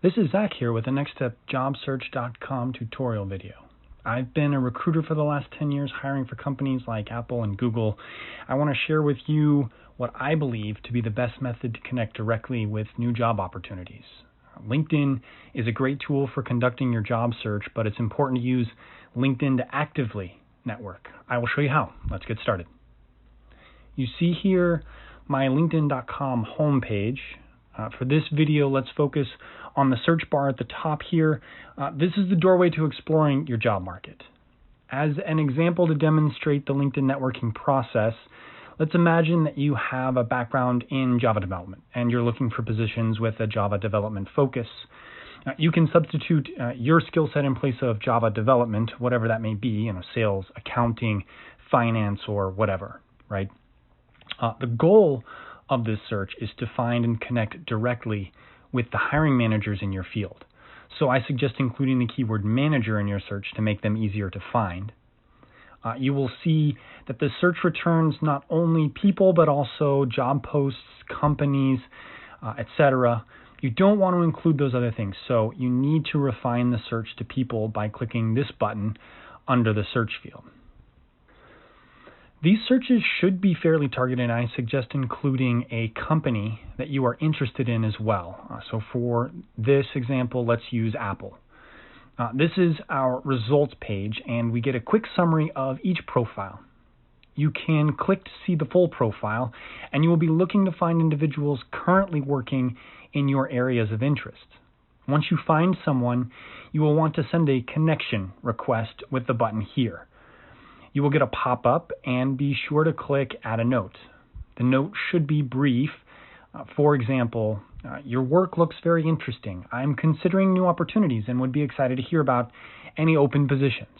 This is Zach here with the NextStepJobSearch.com tutorial video. I've been a recruiter for the last 10 years hiring for companies like Apple and Google. I want to share with you what I believe to be the best method to connect directly with new job opportunities. LinkedIn is a great tool for conducting your job search, but it's important to use LinkedIn to actively network. I will show you how. Let's get started. You see here my LinkedIn.com homepage. For this video, let's focus on the search bar at the top here. This is the doorway to exploring your job market. As an example to demonstrate the LinkedIn networking process, let's imagine that you have a background in Java development and you're looking for positions with a Java development focus. You can substitute your skill set in place of Java development, whatever that may be, sales, accounting, finance, or whatever, right? The goal of this search is to find and connect directly with the hiring managers in your field. So I suggest including the keyword manager in your search to make them easier to find. You will see that the search returns not only people, but also job posts, companies, etc. You don't want to include those other things, so you need to refine the search to people by clicking this button under the search field. These searches should be fairly targeted, and I suggest including a company that you are interested in as well. So for this example, let's use Apple. This is our results page, and we get a quick summary of each profile. You can click to see the full profile, and you will be looking to find individuals currently working in your areas of interest. Once you find someone, you will want to send a connection request with the button here. You will get a pop-up and be sure to click Add a Note. The note should be brief. For example, your work looks very interesting. I'm considering new opportunities and would be excited to hear about any open positions.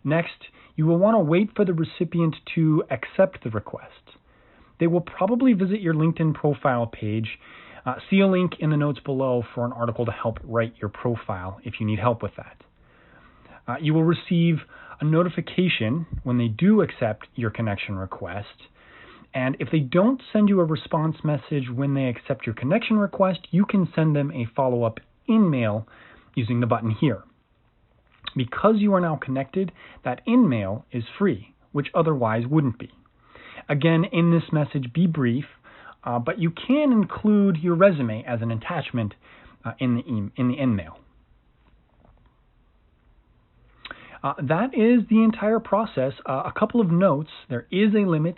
Next, you will want to wait for the recipient to accept the request. They will probably visit your LinkedIn profile page. See a link in the notes below for an article to help write your profile if you need help with that. You will receive a notification when they do accept your connection request. And if they don't send you a response message when they accept your connection request, you can send them a follow-up in-mail using the button here. Because you are now connected, that in-mail is free, which otherwise wouldn't be. Again, in this message, be brief, but you can include your resume as an attachment in the in-mail. That is the entire process. A couple of notes: there is a limit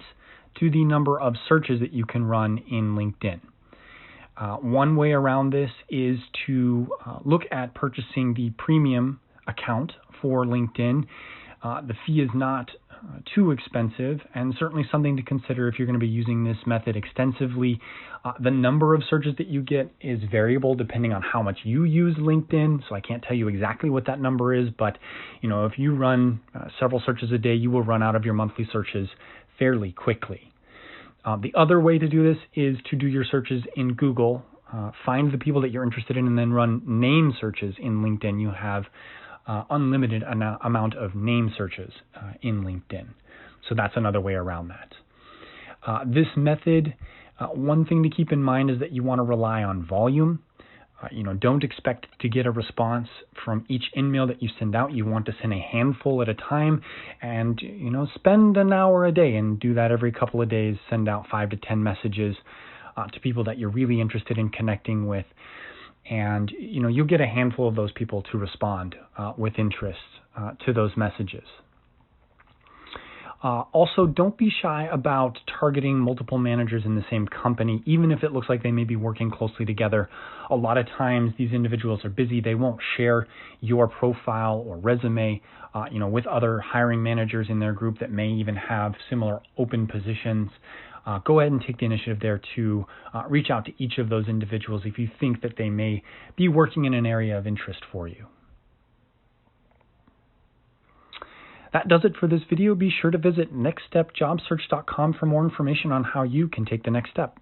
to the number of searches that you can run in LinkedIn. One way around this is to look at purchasing the premium account for LinkedIn. The fee is not too expensive, and certainly something to consider if you're going to be using this method extensively. The number of searches that you get is variable depending on how much you use LinkedIn, so I can't tell you exactly what that number is, but if you run several searches a day, you will run out of your monthly searches fairly quickly. The other way to do this is to do your searches in Google, find the people that you're interested in, and then run name searches in LinkedIn. You have unlimited amount of name searches in LinkedIn. So that's another way around that. This method, one thing to keep in mind is that you want to rely on volume. Don't expect to get a response from each in-mail that you send out. You want to send a handful at a time, and spend an hour a day and do that every couple of days. Send out 5 to 10 messages to people that you're really interested in connecting with. And you'll get a handful of those people to respond with interest to those messages. Also, don't be shy about targeting multiple managers in the same company, even if it looks like they may be working closely together. A lot of times these individuals are busy. They won't share your profile or resume with other hiring managers in their group that may even have similar open positions. Go ahead and take the initiative there to reach out to each of those individuals if you think that they may be working in an area of interest for you. That does it for this video. Be sure to visit NextStepJobSearch.com for more information on how you can take the next step.